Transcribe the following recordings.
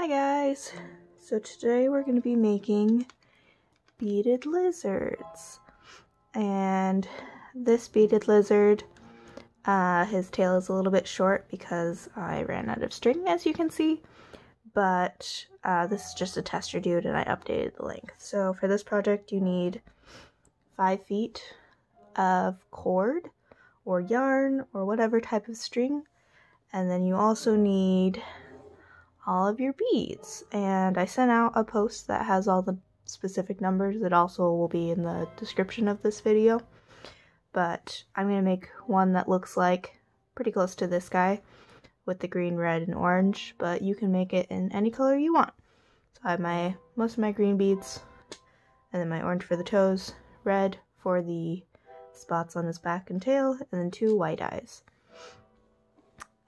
Hi guys! So today we're going to be making beaded lizards. And this beaded lizard, his tail is a little bit short because I ran out of string, as you can see. But this is just a tester dude and I updated the length. So for this project you need 5 feet of cord or yarn or whatever type of string. And then you also need all of your beads, and I sent out a post that has all the specific numbers. It also will be in the description of this video, but I'm going to make one that looks like pretty close to this guy with the green, red, and orange, but you can make it in any color you want. So I have most of my green beads, and then my orange for the toes, red for the spots on his back and tail, and then 2 white eyes.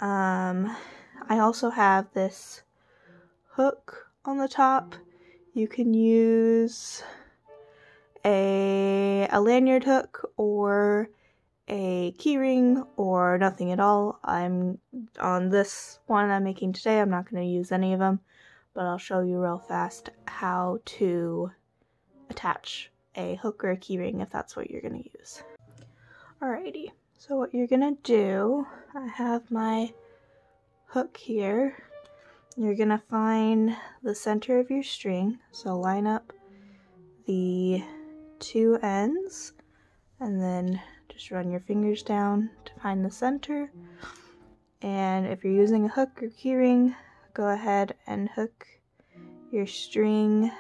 I also have this hook on the top. You can use a lanyard hook or a keyring or nothing at all. On this one I'm making today, I'm not going to use any of them, but I'll show you real fast how to attach a hook or a keyring if that's what you're going to use. Alrighty, so what you're going to do, I have my hook here. You're going to find the center of your string, so line up the 2 ends and then just run your fingers down to find the center. And if you're using a hook or keyring, go ahead and hook your string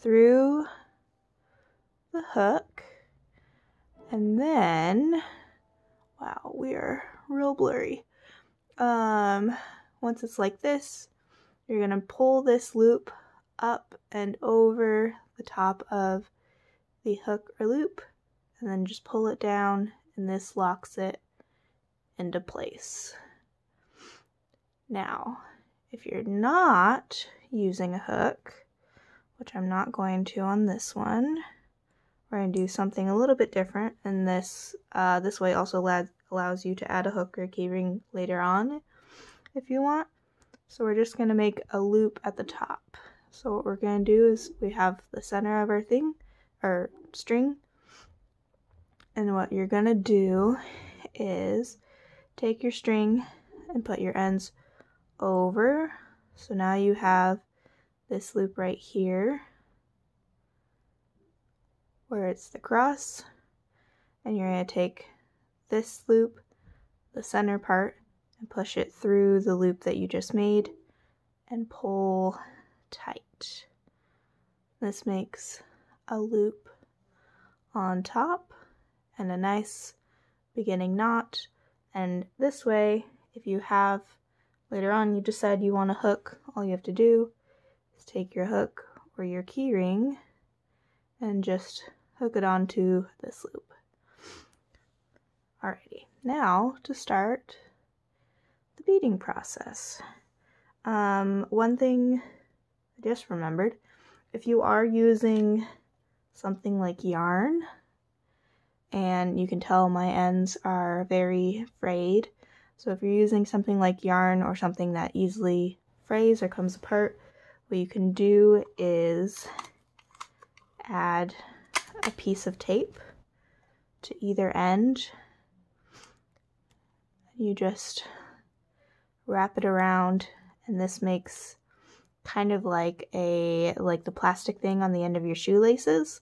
through the hook, and then, wow, we are real blurry. Once it's like this, you're going to pull this loop up and over the top of the hook or loop, and then just pull it down, and this locks it into place. Now, if you're not using a hook, which I'm not going to on this one, we're going to do something a little bit different, and this way also allows you to add a hook or a keyring later on if you want. So we're just going to make a loop at the top. So what we're going to do is we have the center of our string, and what you're going to do is take your string and put your ends over. So now you have this loop right here where it's the cross, and you're going to take this loop, the center part, and push it through the loop that you just made and pull tight. This makes a loop on top and a nice beginning knot. And this way, if you have later on you decide you want a hook, all you have to do is take your hook or your keyring and just hook it onto this loop. Alrighty, now to start the beading process. One thing I just remembered, if you are using something like yarn, and you can tell my ends are very frayed, so if you're using something like yarn or something that easily frays or comes apart, what you can do is add a piece of tape to either end. You just wrap it around, and this makes kind of like the plastic thing on the end of your shoelaces.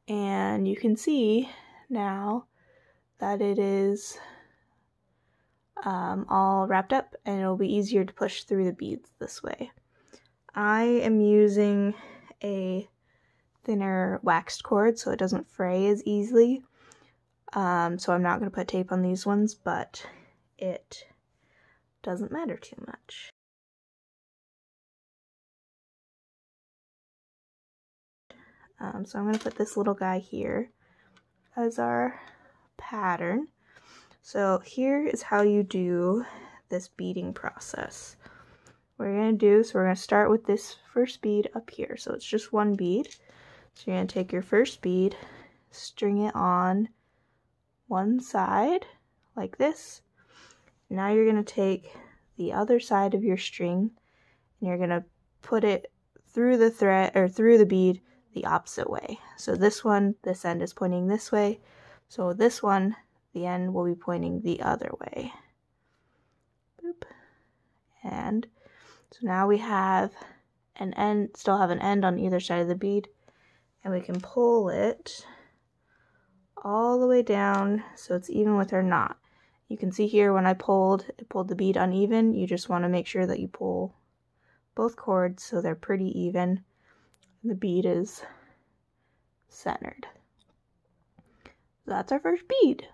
And you can see now that it is all wrapped up, and it'll be easier to push through the beads this way. I am using a thinner waxed cord so it doesn't fray as easily. So I'm not going to put tape on these ones, but it doesn't matter too much. So I'm going to put this little guy here as our pattern. So here is how you do this beading process. What we're going to do, so we're going to start with this first bead up here. So it's just 1 bead. So you're going to take your first bead, string it on one side like this. Now you're going to take the other side of your string and you're gonna put it through the thread or through the bead the opposite way. So this one, this end is pointing this way. So this one, the end will be pointing the other way. Boop. And so now we have an end, still have an end on either side of the bead, and we can pull it all the way down so it's even with our knot. You can see here when I pulled, it pulled the bead uneven. You just want to make sure that you pull both cords so they're pretty even and the bead is centered. So that's our first bead.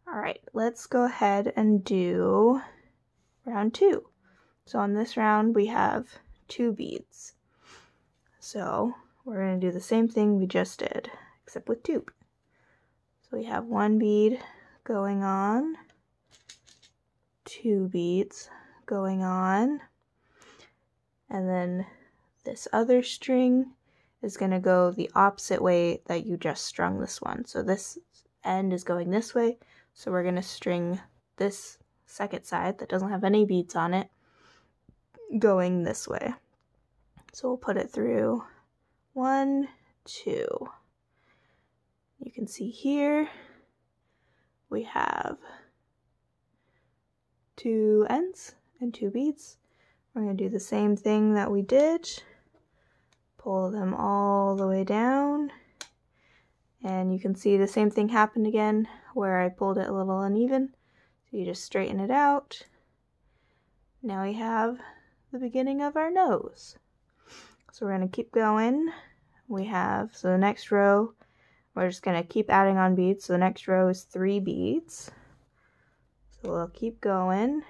Alright, let's go ahead and do round 2. So on this round we have 2 beads. So we're going to do the same thing we just did, except with 2. So we have 1 bead going on, 2 beads going on, and then this other string is going to go the opposite way that you just strung this one. So this end is going this way, so we're going to string this second side that doesn't have any beads on it going this way. So we'll put it through 1, 2. You can see here we have 2 ends and 2 beads. We're going to do the same thing that we did. Pull them all the way down. And you can see the same thing happened again where I pulled it a little uneven. So you just straighten it out. Now we have the beginning of our nose. So we're going to keep going. We have, so the next row, we're just going to keep adding on beads. So the next row is 3 beads. So we'll keep going.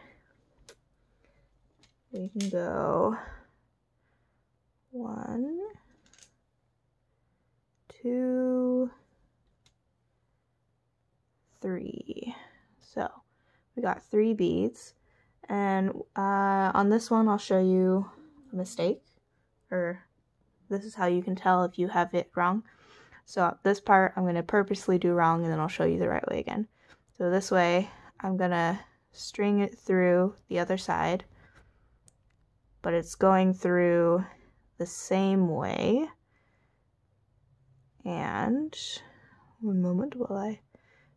We can go 1, 2, 3. So we got 3 beads. And on this one, I'll show you a mistake, or this is how you can tell if you have it wrong. So this part I'm going to purposely do wrong, and then I'll show you the right way again. So this way, I'm going to string it through the other side, but it's going through the same way. And one moment while I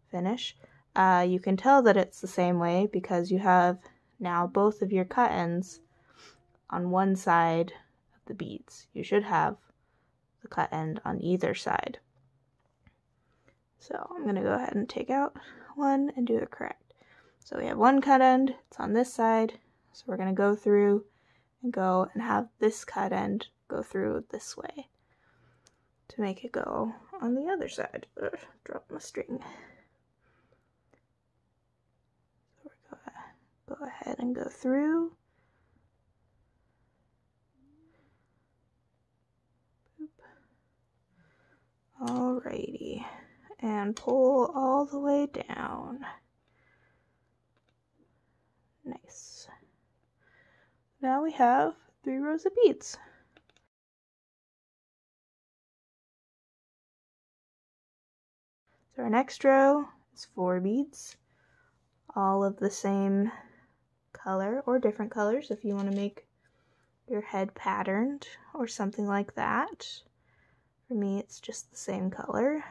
finish. You can tell that it's the same way because you have now both of your cut ends on one side of the beads. You should have the cut end on either side. So I'm going to go ahead and take out one and do it correct. So we have one cut end, it's on this side, so we're going to go through and go and have this cut end go through this way to make it go on the other side. Ugh, drop my string. So we're going to go ahead and go through. Alrighty, and pull all the way down. Nice. Now we have 3 rows of beads. So our next row is 4 beads, all of the same color or different colors if you want to make your head patterned or something like that. For me, it's just the same color.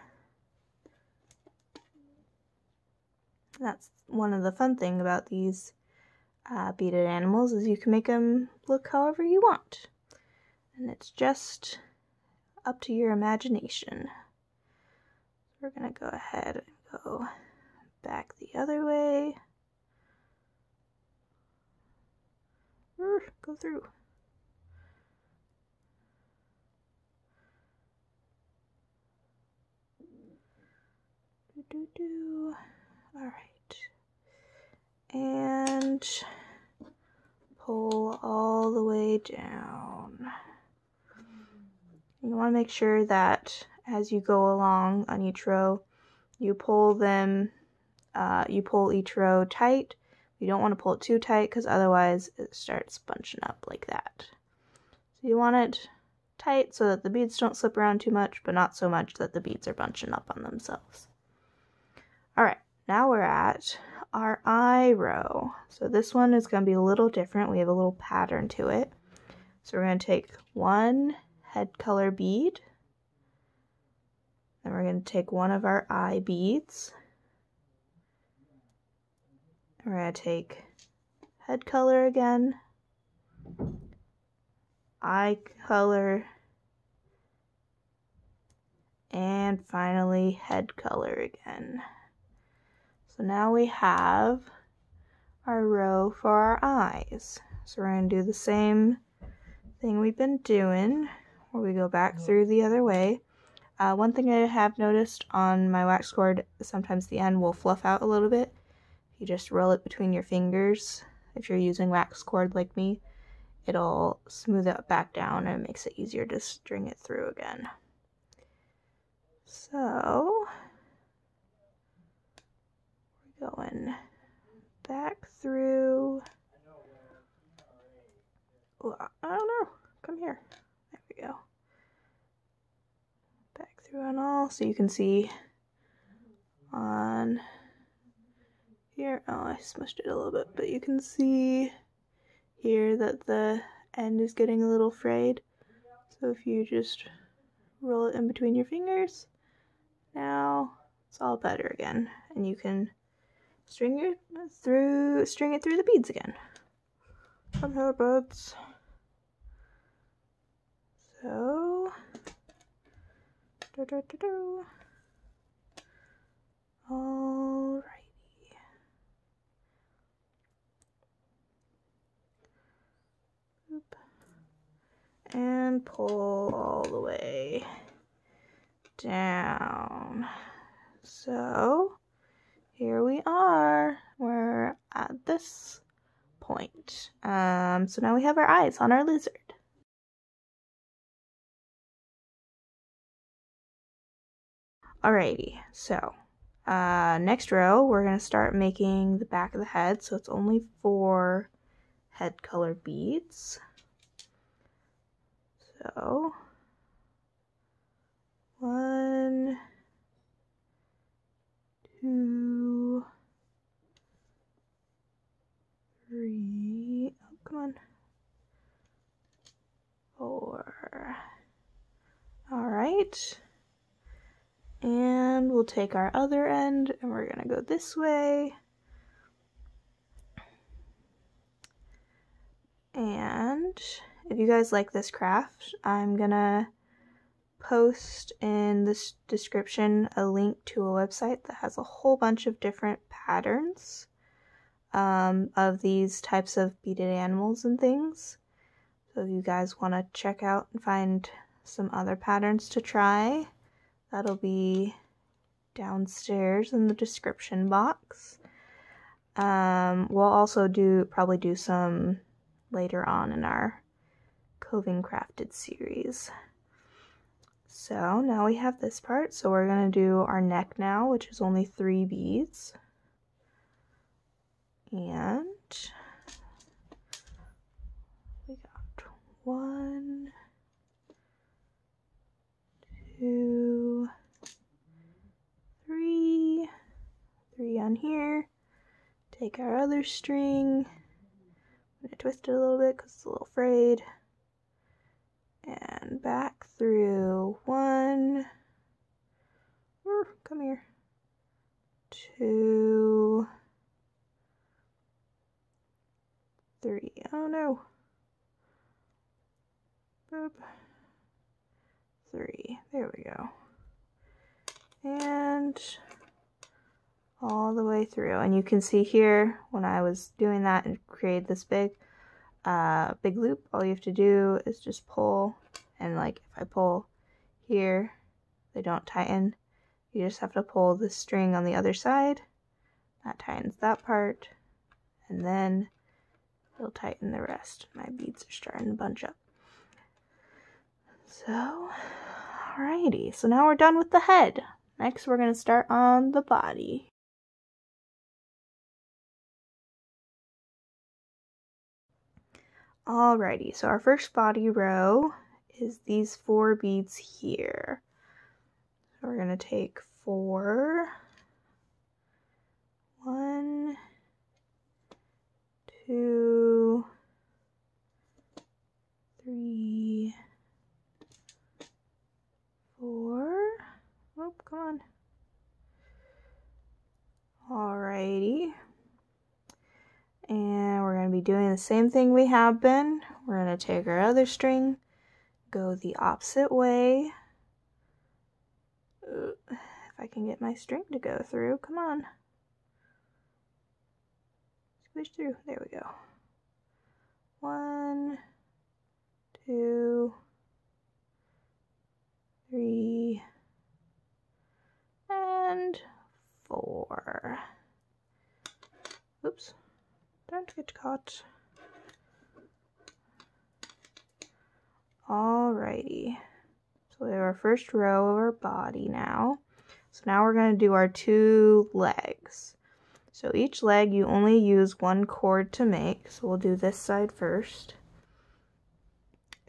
That's one of the fun things about these beaded animals is you can make them look however you want. And it's just up to your imagination. We're going to go ahead and go back the other way. Go through. Alright. And pull all the way down. You want to make sure that as you go along on each row, you pull each row tight. You don't want to pull it too tight because otherwise it starts bunching up like that. So you want it tight so that the beads don't slip around too much, but not so much that the beads are bunching up on themselves. Alright, now we're at our eye row. So this one is going to be a little different. We have a little pattern to it. So we're going to take one head color bead, and we're going to take one of our eye beads. And we're going to take head color again, eye color, and finally head color again. So now we have our row for our eyes. So we're going to do the same thing we've been doing, where we go back through the other way. One thing I have noticed on my wax cord, sometimes the end will fluff out a little bit. If you just roll it between your fingers, if you're using wax cord like me, it'll smooth it back down and it makes it easier to string it through again. So we're going back through. Oh, I don't know. Come here. There we go. Back through on all, so you can see on here. Oh, I smushed it a little bit, but you can see here that the end is getting a little frayed. So if you just roll it in between your fingers, now it's all better again, and you can string it through the beads again. Come here, buds. So, alrighty. Boop. And pull all the way down. So, here we are. We're at this point. So now we have our eyes on our lizard. Alrighty, so next row we're going to start making the back of the head, so it's only 4 head color beads. So 1, 2, 3, oh come on, 4. Alright. And we'll take our other end and we're going to go this way. And if you guys like this craft, I'm going to post in this description a link to a website that has a whole bunch of different patterns of these types of beaded animals and things. So if you guys want to check out and find some other patterns to try, that'll be downstairs in the description box. We'll also probably do some later on in our Coving Crafted series. So now we have this part, so we're going to do our neck now, which is only 3 beads. And we got 1, 2, 3 on here. Take our other string. I'm going to twist it a little bit because it's a little frayed. And back through 1. Come here. 2, 3. Oh no. Boop. 3. There we go. And all the way through. And you can see here when I was doing that and created this big loop, all you have to do is just pull, and like if I pull here, they don't tighten. You just have to pull the string on the other side. That tightens that part, and then it'll tighten the rest. My beads are starting to bunch up. So, alrighty. So now we're done with the head. Next, we're going to start on the body. Alrighty, so our first body row is these 4 beads here. So we're going to take 4, 2, 3, 4. Oh, come on. Alrighty. And we're going to be doing the same thing we have been. We're going to take our other string, go the opposite way. If I can get my string to go through, come on. Squish through. There we go. 1, 2, 3, and 4. Oops. Don't get caught. Alrighty. So we have our first row of our body now. So now we're going to do our 2 legs. So each leg you only use 1 cord to make. So we'll do this side first.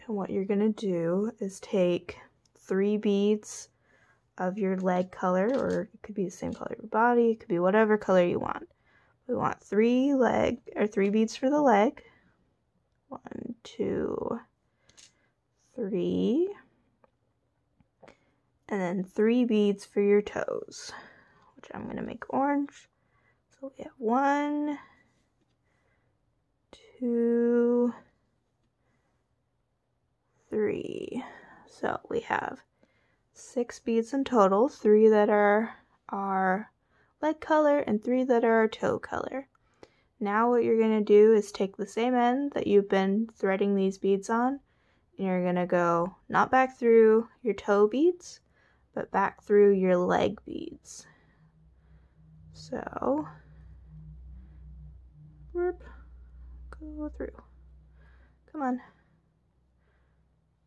And what you're going to do is take 3 beads of your leg color, or it could be the same color of your body, it could be whatever color you want. We want 3 beads for the leg. 1, 2, 3. And then 3 beads for your toes, which I'm going to make orange. So we have 1, 2, 3. So we have 6 beads in total, 3 that are our leg color and 3 that are our toe color. Now what you're going to do is take the same end that you've been threading these beads on, and you're going to go not back through your toe beads, but back through your leg beads. So, whoop, go through. Come on.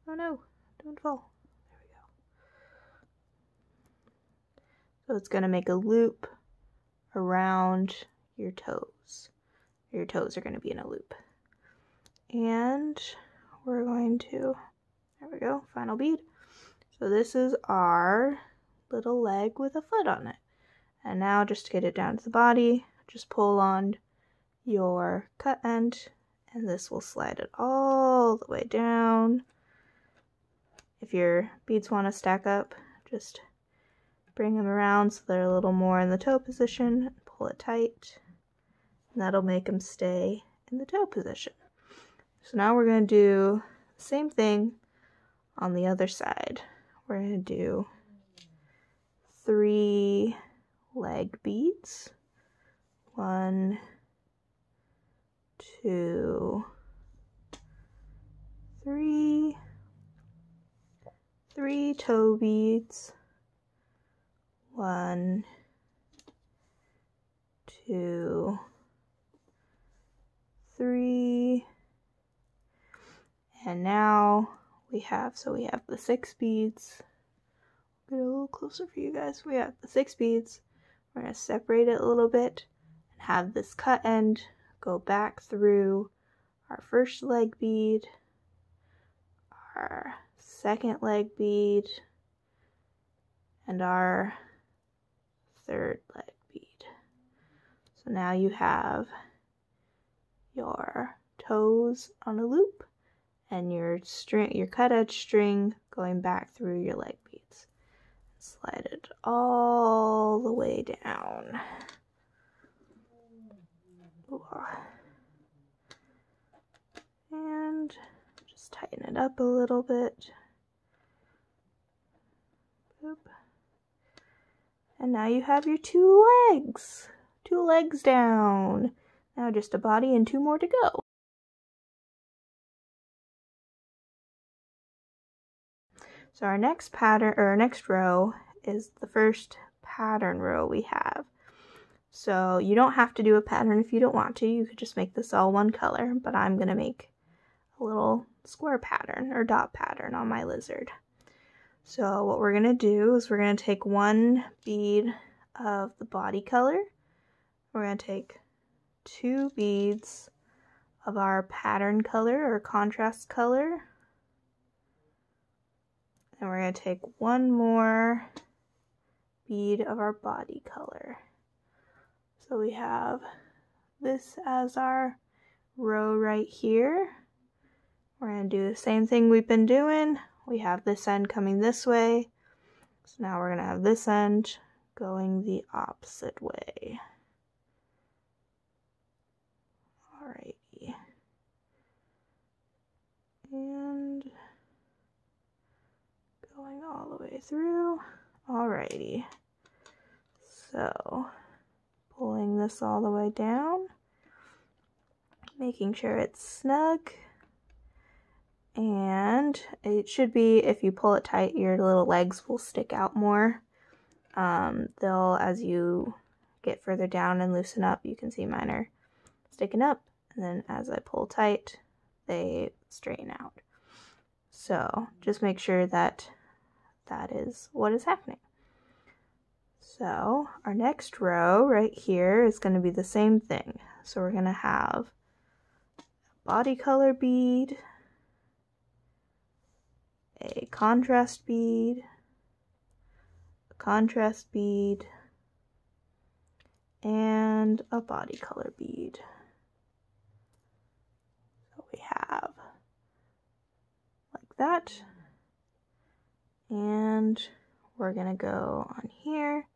Oh no, don't fall. There we go. So it's going to make a loop around your toes. Your toes are going to be in a loop. And we're going to, there we go, final bead. So this is our little leg with a foot on it. And now just to get it down to the body, just pull on your cut end and this will slide it all the way down. If your beads want to stack up, just bring them around so they're a little more in the toe position, pull it tight, and that'll make them stay in the toe position. So now we're going to do the same thing on the other side. We're going to do 3 leg beads. 1, 2, 3. 3 toe beads. 1, 2, 3. And now we have the 6 beads. Get a little closer for you guys. We have the 6 beads. We're going to separate it a little bit and have this cut end go back through our first leg bead, our second leg bead, and our third leg bead. So now you have your toes on a loop and your cut edge string going back through your leg beads. Slide it all the way down. And just tighten it up a little bit. Boop. And now you have your 2 legs. 2 legs down. Now just a body and 2 more to go. So our next pattern, or our next row, is the first pattern row we have. So you don't have to do a pattern if you don't want to. You could just make this all one color, but I'm going to make a little square pattern or dot pattern on my lizard. So what we're going to do is we're going to take 1 bead of the body color. We're going to take 2 beads of our pattern color or contrast color. And we're going to take 1 more bead of our body color. So we have this as our row right here, we're going to do the same thing we've been doing. We have this end coming this way, so now we're going to have this end going the opposite way. Alrighty. And going all the way through. Alrighty. So, pulling this all the way down, making sure it's snug. And it should be, if you pull it tight, your little legs will stick out more. They'll, as you get further down and loosen up, you can see mine are sticking up. And then as I pull tight, they straighten out. So just make sure that that is what is happening. So our next row right here is going to be the same thing. So we're going to have a body color bead, a contrast bead, a contrast bead, and a body color bead. So we have like that, and we're gonna go on here,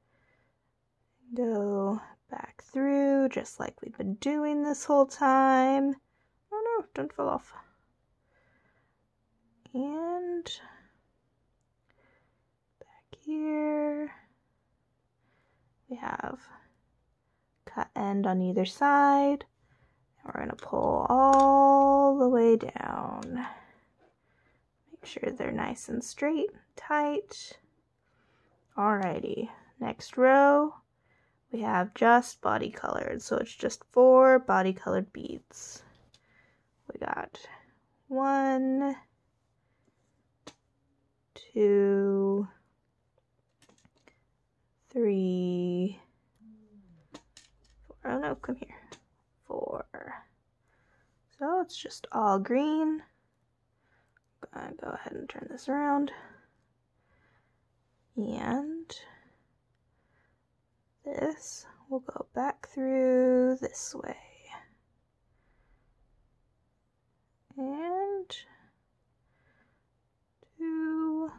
go back through just like we've been doing this whole time. Oh no, don't fall off. And back here we have cut end on either side, and we're going to pull all the way down. Make sure they're nice and straight, tight. Alrighty, next row we have just body colored, so it's just 4 body colored beads. We got 1, 2, 3, 4. Oh no, come here. 4. So it's just all green. I'm gonna go ahead and turn this around. And this will go back through this way. And 2,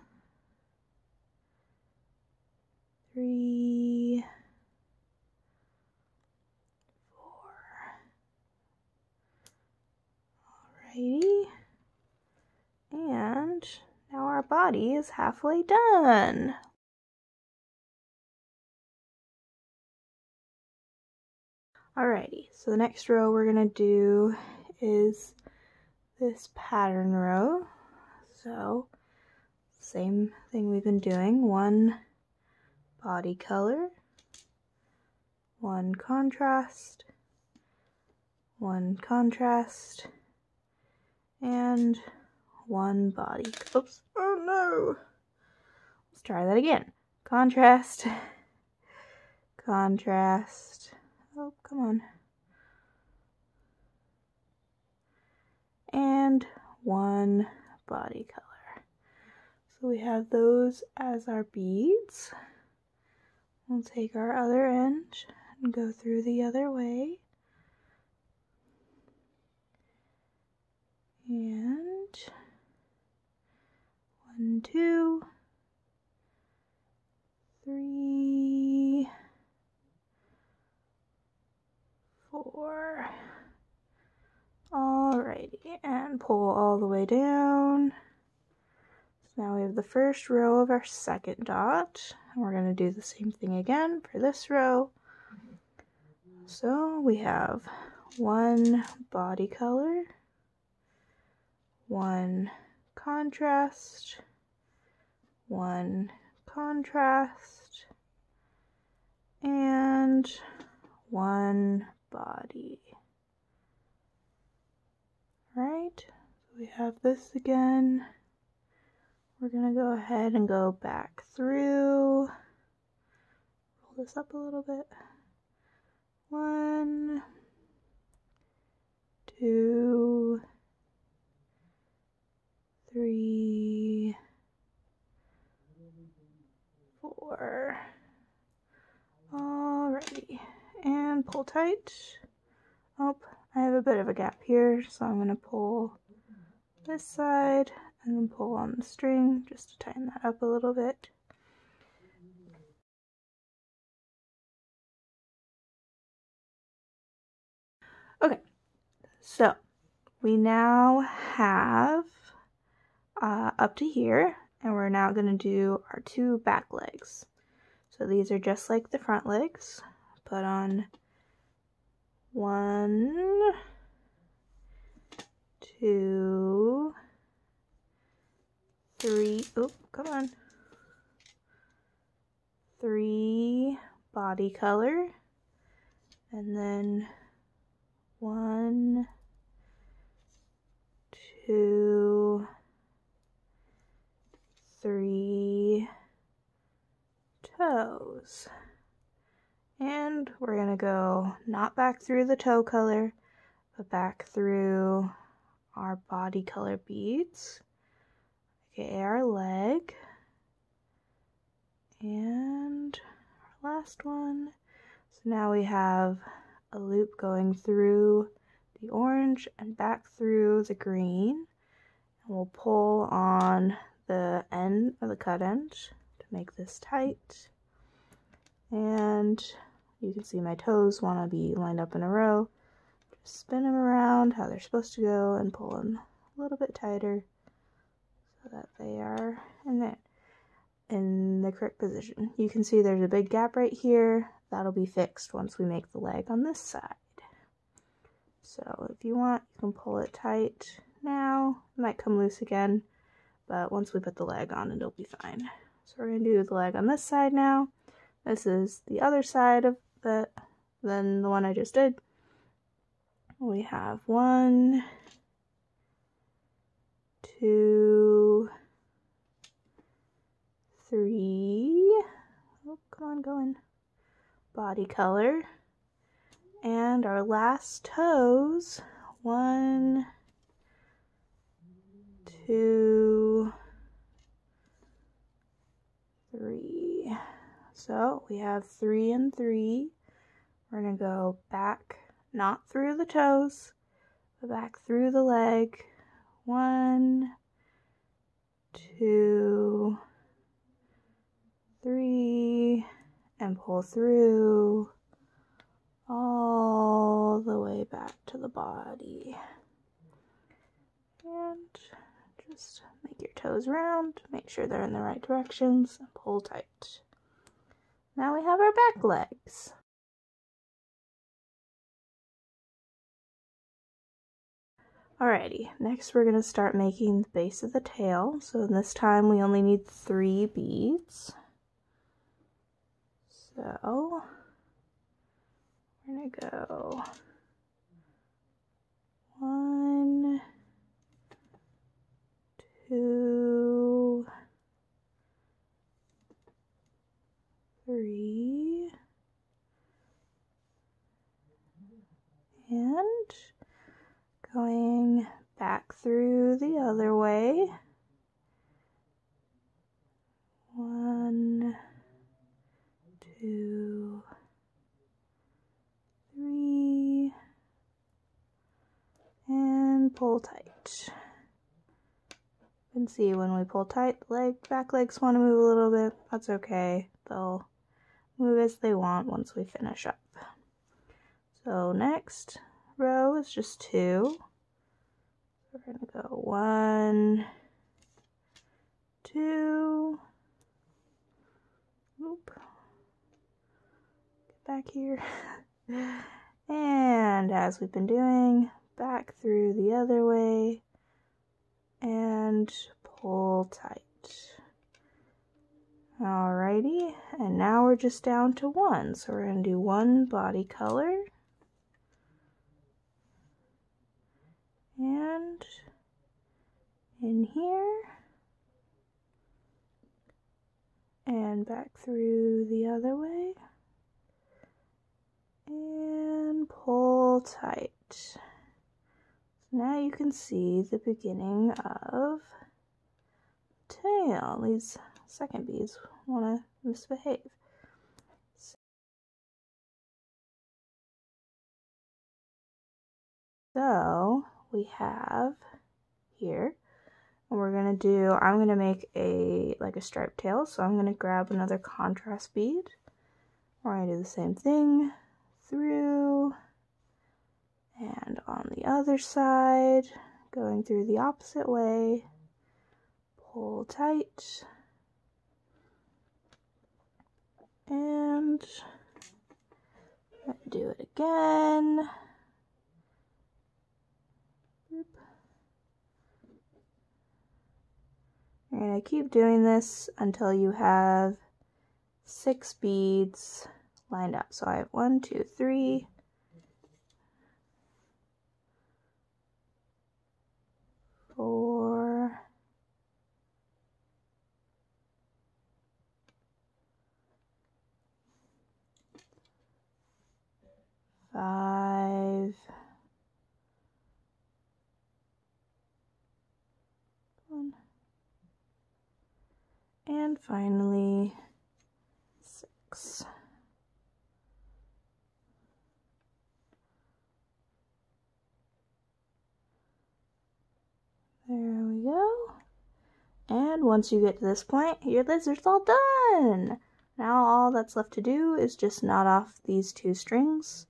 3, 4. Alrighty. And now our body is halfway done. Alrighty, so the next row we're gonna do is this pattern row. So, same thing we've been doing. 1 body color, 1 contrast, 1 contrast, and 1 body. Oops, oh no! Let's try that again. Contrast, contrast, oh, come on. And 1 body color. So we have those as our beads. We'll take our other end and go through the other way. And 1, 2, 3, 4. Alrighty, and pull all the way down. So now we have the first row of our second dot, and we're going to do the same thing again for this row. So we have 1 body color, 1 contrast, 1 contrast, and 1 body. Right, so we have this again. We're gonna go ahead and go back through. Roll this up a little bit. 1, 2, 3, 4. Alrighty, and pull tight. Oh, I have a bit of a gap here, so I'm going to pull this side and then pull on the string just to tighten that up a little bit. Okay, so we now have up to here, and we're now going to do our 2 back legs. So these are just like the front legs. Put on 1, 2, 3, oh, come on, 3 body color, and then 1, 2, 3 toes. And we're gonna go not back through the toe color, but back through our body color beads. Okay, our leg. And our last one. So now we have a loop going through the orange and back through the green. And we'll pull on the end of the cut end to make this tight. And you can see my toes want to be lined up in a row. Just spin them around how they're supposed to go and pull them a little bit tighter so that they are in the correct position. You can see there's a big gap right here. That'll be fixed once we make the leg on this side. So if you want, you can pull it tight now. It might come loose again, but once we put the leg on, it'll be fine. So we're going to do the leg on this side now. This is the other side of than the one I just did. We have 1, 2, 3. Oh, come on, go in. Body color. And our last toes. 1, 2, 3. So we have 3 and 3. We're going to go back, not through the toes, but back through the leg. 1, 2, 3, and pull through all the way back to the body. And just make your toes round, make sure they're in the right directions, and pull tight. Now we have our back legs. Alrighty, next we're going to start making the base of the tail. So this time we only need 3 beads. So we're going to go 1, 2, 3, and going back through the other way. 1, 2, 3, and pull tight. You can see when we pull tight, back legs want to move a little bit. That's okay. They'll move as they want once we finish up. So next row is just 2. We're going to go 1, 2, oop, get back here, and as we've been doing, back through the other way, and pull tight. Alrighty, and now we're just down to 1, so we're going to do 1 body color. And in here, and back through the other way, and pull tight. So now you can see the beginning of tail. These second beads want to misbehave. So we have here, and we're gonna do, I'm gonna make a striped tail, so I'm gonna grab another contrast bead. We're gonna do the same thing through and on the other side, going through the opposite way, pull tight, and do it again. You're going to keep doing this until you have 6 beads lined up. So I have 1, 2, 3, 4, 5, 1, and finally 6. There we go. And once you get to this point, your lizard's all done! Now all that's left to do is just knot off these 2 strings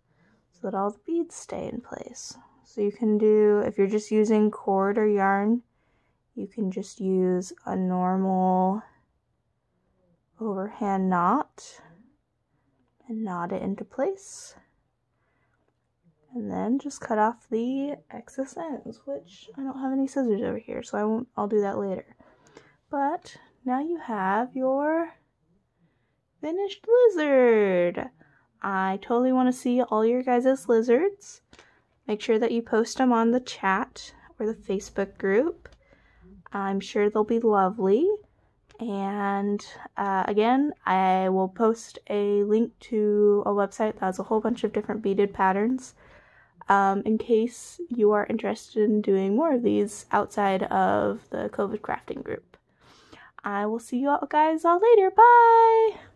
so that all the beads stay in place. So you can do, if you're just using cord or yarn, you can just use a normal overhand knot and knot it into place. And then just cut off the excess ends, which I don't have any scissors over here, so I'll do that later. But now you have your finished lizard. I totally want to see all your guys' lizards. Make sure that you post them on the chat or the Facebook group. I'm sure they'll be lovely. And again, I will post a link to a website that has a whole bunch of different beaded patterns in case you are interested in doing more of these outside of the COVID crafting group. I will see you all guys all later. Bye!